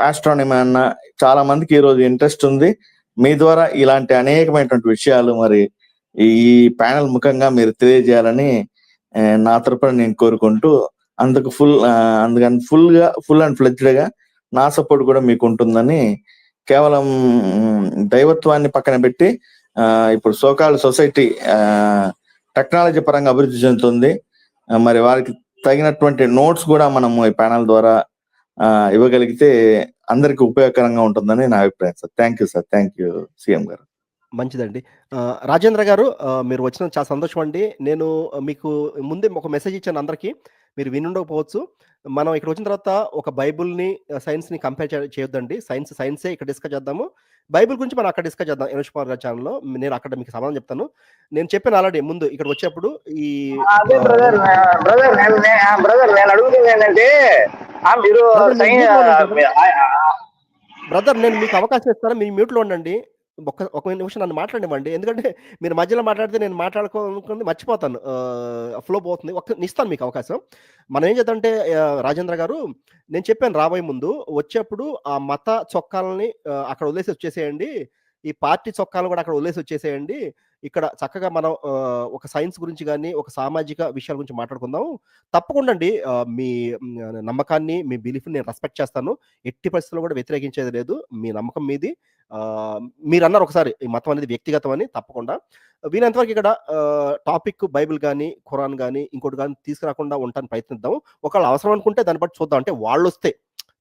ఆస్ట్రానమీ అన్నా చాలా మందికి ఈ రోజు ఇంట్రెస్ట్ ఉంది. మీ ద్వారా ఇలాంటి అనేకమైనటువంటి విషయాలు మరి ఈ ప్యానెల్ ముఖంగా మీరు తెలియజేయాలని నా తరపున నేను కోరుకుంటూ, అందుకని ఫుల్ అండ్ ఫ్లెడ్జ్డ్ గా నా సపోర్ట్ కూడా మీకు ఉంటుందని, కేవలం దైవత్వాన్ని పక్కన పెట్టి ఇప్పుడు సోకాల్ సొసైటీ టెక్నాలజీ పరంగా అభివృద్ధి చెందుతుంది. మరి వారికి తగినటువంటి నోట్స్ కూడా మనము ఈ ప్యానల్ ద్వారా ఇవ్వగలిగితే అందరికి ఉపయోగకరంగా ఉంటుందని నా అభిప్రాయం sir. Thank you sir. Thank you CM గారు. మంచిదండి. రాజేంద్ర గారు, మీరు వచ్చినందుకు చాలా సంతోషం అండి. నేను మీకు ముందే ఒక మెసేజ్ ఇచ్చాను అందరికీ, మీరు వినుండకపోవచ్చు. మనం ఇక్కడ వచ్చిన తర్వాత ఒక బైబుల్ని, సైన్స్ని కంపేర్ చేయొద్దండి. సైన్సే ఇక్కడ డిస్కస్ చేద్దాము. బైబిల్ గురించి మనం అక్కడ డిస్కస్ చేద్దాం యనూష్ కుమార్ గారి ఛానల్లో. నేను అక్కడ మీకు సమాధానం చెప్తాను. నేను చెప్పాను ఆల్రెడీ ముందు ఇక్కడ వచ్చేప్పుడు ఈ బ్రదర్ నేను అడుగుతుంది ఏంటంటే మీరు బ్రదర్, నేను మీకు అవకాశం ఇస్తాను, మీ మ్యూట్లో ఉండండి. ఒక నిమిషం నన్ను మాట్లాడివ్వండి. ఎందుకంటే మీరు మధ్యలో మాట్లాడితే నేను మాట్లాడుకోనుకుంది మర్చిపోతాను, ఫ్లో పోతుంది. ఇస్తాను మీకు అవకాశం. మనం ఏం చేద్దామంటే రాజేంద్ర గారు, నేను చెప్పాను రాబోయే ముందు వచ్చేప్పుడు ఆ మత చొక్కాలని అక్కడ వదిలేసి వచ్చేసేయండి, ఈ పార్టీ చొక్కాలను కూడా అక్కడ వదిలేసి వచ్చేసేయండి. ఇక్కడ చక్కగా మనం ఒక సైన్స్ గురించి కానీ, ఒక సామాజిక విషయాల గురించి మాట్లాడుకుందాం. తప్పకుండా అండి, మీ నమ్మకాన్ని, మీ బిలీఫ్ని నేను రెస్పెక్ట్ చేస్తాను. ఎట్టి పరిస్థితుల్లో కూడా వ్యతిరేకించేది లేదు. మీ నమ్మకం మీది. మీరు అన్నారు ఒకసారి ఈ మతం అనేది వ్యక్తిగతం అని. తప్పకుండా వీలైనంతవరకు ఇక్కడ టాపిక్ బైబిల్ కానీ, ఖురాన్ కానీ, ఇంకోటి కానీ తీసుకురాకుండా ఉండటానికి ప్రయత్నిద్దాము. ఒకవేళ అవసరం అనుకుంటే దాన్ని బట్టి చూద్దాం, అంటే వాళ్ళు వస్తే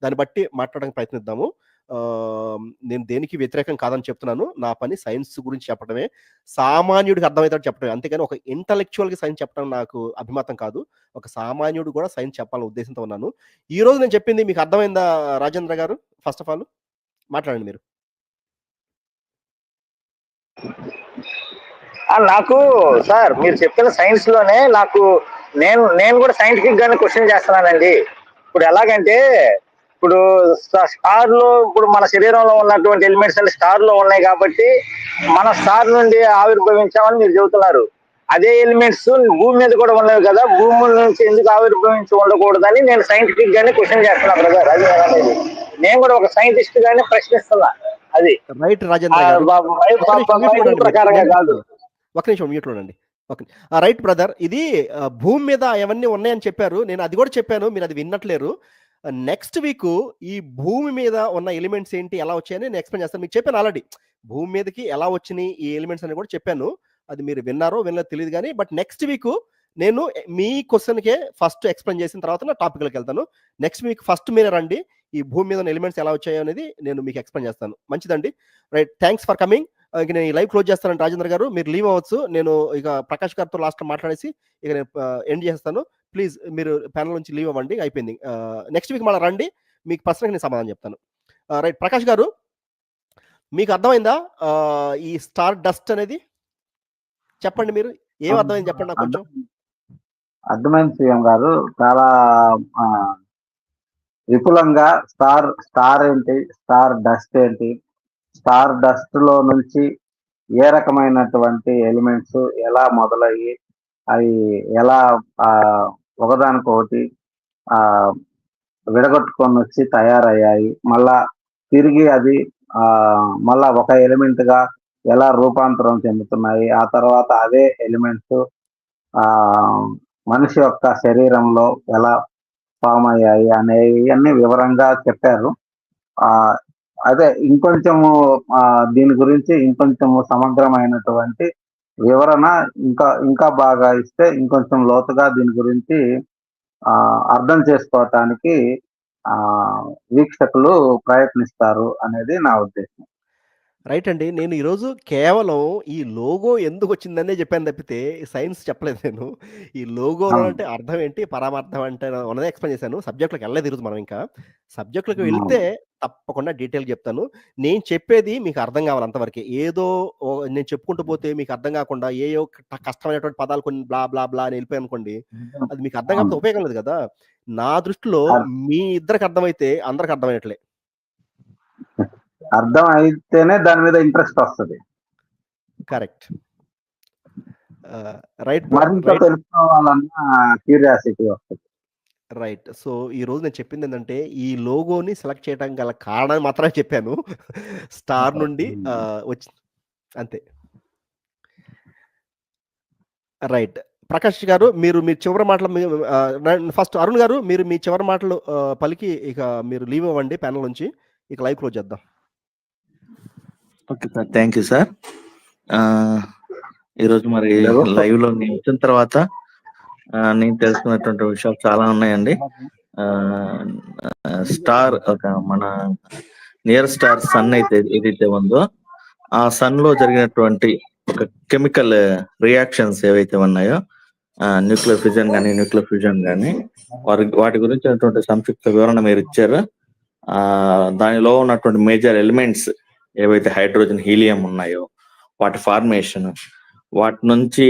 దాన్ని బట్టి మాట్లాడడానికి ప్రయత్నిద్దాము. నేను దేనికి వ్యతిరేకం కాదని చెప్తున్నాను. నా పని సైన్స్ గురించి చెప్పడమే, సామాన్యుడికి అర్థమవుతాడు చెప్పడమే. అంతేగాని ఒక ఇంటలెక్చువల్గా సైన్స్ చెప్పడం నాకు అభిమతం కాదు. ఒక సామాన్యుడు కూడా సైన్స్ చెప్పాలనే ఉద్దేశంతో ఉన్నాను. ఈ రోజు నేను చెప్పింది మీకు అర్థమైందా రాజేంద్ర గారు? ఫస్ట్ ఆఫ్ ఆల్ మాట్లాడండి మీరు. నాకు సార్ మీరు చెప్పిన సైన్స్ లోనే నేను కూడా సైంటిఫిక్ గానే క్వశ్చన్ చేస్తున్నానండి. ఇప్పుడు ఎలాగంటే, ఇప్పుడు స్టార్ లో, ఇప్పుడు మన శరీరంలో ఉన్నటువంటి ఎలిమెంట్స్ అన్ని స్టార్ లో ఉన్నాయి కాబట్టి మన స్టార్ నుండి ఆవిర్భవించామని మీరు చెబుతున్నారు. అదే ఎలిమెంట్స్ భూమి మీద కూడా ఉన్నవి కదా, భూమి నుంచి ఎందుకు ఆవిర్భవించి ఉండకూడదని నేను సైంటిఫిక్ గానే క్వశ్చన్ చేస్తున్నా బ్రదర్. అది నేను కూడా ఒక సైంటిస్ట్ గానే ప్రశ్నిస్తున్నా. అది రైట్ రాజేంద్ర గారు. బైబిల్ ప్రకారంగా కాదు. ఒక నిమిషం మ్యూట్లో ఉండండి. ఓకే. Right brother. ఇది భూమి మీద అవన్నీ ఉన్నాయని చెప్పారు. నేను అది కూడా చెప్పాను. మీరు అది విన్నట్లేరు. నెక్స్ట్ వీక్ ఈ భూమి మీద ఉన్న ఎలిమెంట్స్ ఏంటి, ఎలా వచ్చాయని నేను ఎక్స్‌ప్లెయిన్ చేస్తాను. మీకు చెప్పాను ఆల్రెడీ. భూమి మీదకి ఎలా వచ్చినాయి ఈ ఎలిమెంట్స్ అని కూడా చెప్పాను. అది మీరు విన్నారో వినలేదో తెలీదు గానీ, బట్ నెక్స్ట్ వీక్ నేను మీ క్వెషన్‌కే ఫస్ట్ ఎక్స్‌ప్లెయిన్ చేసిన తర్వాత నా టాపిక్‌లోకి వెళ్తాను. నెక్స్ట్ వీక్ ఫస్ట్ మీరే రండి. ఈ భూమి మీద ఉన్న ఎలిమెంట్స్ ఎలా వచ్చాయో అనేది నేను మీకు ఎక్స్‌ప్లెయిన్ చేస్తాను. మంచిదండి. రైట్. Thanks for coming. ఇక నేను ఈ లైవ్ క్లోజ్ చేస్తానండి రాజేంద్ర గారు. మీరు లీవ్ అవ్వచ్చు. నేను ఇక ప్రకాష్ గారితో లాస్ట్‌లో మాట్లాడేసి ఇక నేను ఎండ్ చేసేస్తాను. ప్లీజ్ మీరు ప్యానెల్ నుంచి లీవ్ అవ్వండి. అయిపోయింది. నెక్స్ట్ వీక్ మళ్ళా రండి. మీకు ప్రశ్నకి నేను సమాధానం చెప్తాను. రైట్. ప్రకాష్ గారు మీకు అర్థమైందా ఈ స్టార్ డస్ట్ అనేది? చెప్పండి మీరు. ఏం అర్థమైంది చెప్పండి నాకు కొంచెం. అర్థమైంది సీఎం గారు. చాలా విపులంగా స్టార్ ఏంటి, స్టార్ డస్ట్ ఏంటి, స్టార్ డస్ట్ లో నుంచి ఏ రకమైనటువంటి ఎలిమెంట్స్ ఎలా మొదలయ్యి అవి ఎలా ఒకదానికొకటి విడగొట్టుకొని వచ్చి తయారయ్యాయి, మళ్ళా తిరిగి అది మళ్ళా ఒక ఎలిమెంట్ గా ఎలా రూపాంతరం చెందుతున్నాయి, ఆ తర్వాత అదే ఎలిమెంట్స్ మనిషి యొక్క శరీరంలో ఎలా ఫామ్ అయ్యాయి అనేవన్నీ వివరంగా చెప్పారు. అదే ఇంకొంచెము దీని గురించి ఇంకొంచెము సమగ్రమైనటువంటి వివరణ ఇంకా బాగా ఇస్తే ఇంకొంచెం లోతుగా దీని గురించి అర్థం చేసుకోవటానికి వీక్షకులు ప్రయత్నిస్తారు అనేది నా ఉద్దేశం. రైట్ అండి. నేను ఈరోజు కేవలం ఈ లోగో ఎందుకొచ్చిందనే చెప్పాను తప్పితే సైన్స్ చెప్పలేదు నేను. ఈ లోగోలో అంటే అర్థం ఏంటి, పరమార్థం అంటే ఉన్నదే ఎక్స్‌ప్లెయిన్ చేశాను. సబ్జెక్ట్‌లోకి వెళ్ళలేదు ఈరోజు మనం ఇంకా. సబ్జెక్ట్‌లోకి వెళ్తే తప్పకుండా డీటెయిల్‌గా చెప్తాను. నేను చెప్పేది మీకు అర్థం కావాలి అంతవరకే. ఏదో నేను చెప్పుకుంటూ పోతే మీకు అర్థం కాకుండా ఏయో కష్టమైనటువంటి పదాలు కొన్ని బ్లా బ్లా బ్లా అని వెళ్ళిపోయాయనుకోండి, అది మీకు అర్థం కాకపోతే ఉపయోగం లేదు కదా! నా దృష్టిలో మీ ఇద్దరికి అర్థమైతే అందరికి అర్థమైనట్లే. అర్థం అయితేనే దాని మీద ఇంట్రెస్ట్ వస్తుంది. కరెక్ట్. రైట్. మరింత తెలుసుకోవాలన్న క్యూరియాసిటీ వస్తుంది. రైట్. సో ఈరోజు నేను చెప్పింది ఏంటంటే ఈ లోగోని సెలెక్ట్ చేయడానికి గల కారణాన్ని మాత్రమే చెప్పాను. స్టార్ నుండి వచ్చి అంతే. రైట్. ప్రకాష్ గారు మీరు మీ చివరి మాటలు ఫస్ట్ అరుణ్ గారు మీరు మీ చివరి మాటలు పలికి ఇక మీరు లీవ్ అవ్వండి ప్యానెల్ నుంచి. ఇక లైవ్ క్లోజ్ చేద్దాం. Okay sir. Thank you sir. ఈరోజు మరి లైవ్ లో నేను వచ్చిన తర్వాత నేను తెలుసుకున్నటువంటి విషయాలు చాలా ఉన్నాయండి. స్టార్ ఒక మన నియర్ స్టార్ సన్ అయితే ఏదైతే ఉందో ఆ సన్ లో జరిగినటువంటి ఒక కెమికల్ రియాక్షన్స్ ఏవైతే ఉన్నాయో న్యూక్లియర్ ఫిజన్ కానీ న్యూక్లియర్ ఫ్యూజన్ కానీ వాటి గురించి సంక్షిప్త వివరణ మీరు ఇచ్చారు. దానిలో ఉన్నటువంటి మేజర్ ఎలిమెంట్స్ ఏవైతే హైడ్రోజన్, హీలియం ఉన్నాయో వాటి ఫార్మేషన్, వాటి నుంచి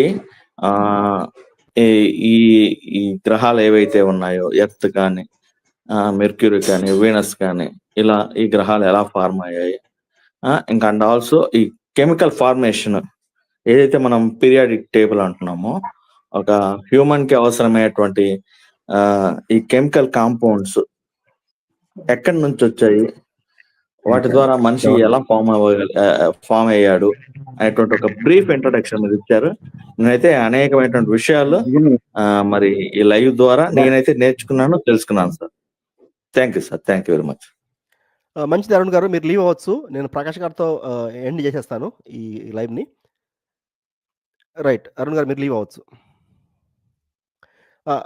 ఈ గ్రహాలు ఏవైతే ఉన్నాయో ఎర్త్ కానీ మెర్క్యూరీ కానీ వీనస్ కానీ ఇలా ఈ గ్రహాలు ఎలా ఫార్మ్ అయ్యాయి, ఇంకా అండ్ ఆల్సో ఈ కెమికల్ ఫార్మేషన్ ఏదైతే మనం పీరియాడిక్ టేబుల్ అంటున్నామో ఒక హ్యూమన్ కి అవసరమైనటువంటి ఈ కెమికల్ కాంపౌండ్స్ ఎక్కడి నుంచి వచ్చాయి, వాటి ద్వారా మనిషి ఎలా ఫామ్ అయ్యాడు అనేటువంటి ఒక బ్రీఫ్ ఇంట్రొడక్షన్ మీరు ఇచ్చారు. నేనైతే అనేకమైనటువంటి విషయాలు మరి ఈ లైవ్ ద్వారా నేనైతే నేర్చుకున్నాను, తెలుసుకున్నాను sir. Thank you sir. Thank you very much. మంచిది అరుణ్ గారు, మీరు లీవ్ అవ్వచ్చు. నేను ప్రకాష్ గారితో ఎండ్ చేసేస్తాను ఈ లైవ్ని. రైట్. అరుణ్ గారు మీరు లీవ్ అవ్వచ్చు.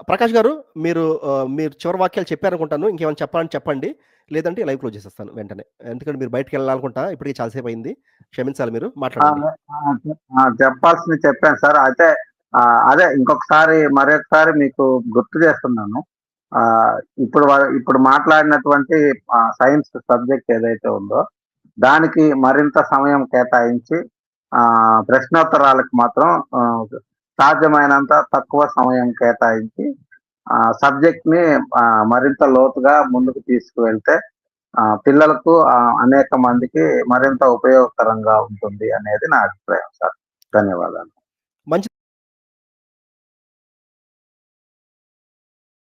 ప్రకాష్ గారు మీరు చివరి వాక్యాలు చెప్పారనుకుంటాను. ఇంకేమైనా చెప్పాలని చెప్పండి, లేదంటే లైవ్ క్లోజ్ చేసేస్తాను వెంటనే. ఎందుకంటే మీరు బయటకు వెళ్ళాలనుకుంటా, ఇప్పటికి చాలాసేపు అయింది. క్షమించాలి, మీరు మాట్లాడండి. చెప్పాల్సింది చెప్పాను సార్. అయితే అదే మరొకసారి మీకు గుర్తు చేస్తున్నాను. ఇప్పుడు మాట్లాడినటువంటి సైన్స్ సబ్జెక్ట్ ఏదైతే ఉందో దానికి మరింత సమయం కేటాయించి ప్రశ్నోత్తరాలకు మాత్రం సాధ్యమైనంత తక్కువ సమయం కేటాయించి సబ్జెక్ట్ ని మరింత లోతుగా ముందుకు తీసుకువెళ్తే పిల్లలకు అనేక మందికి మరింత ఉపయోగకరంగా ఉంటుంది అనేది నా అభిప్రాయం సార్. ధన్యవాదాలు. మంచి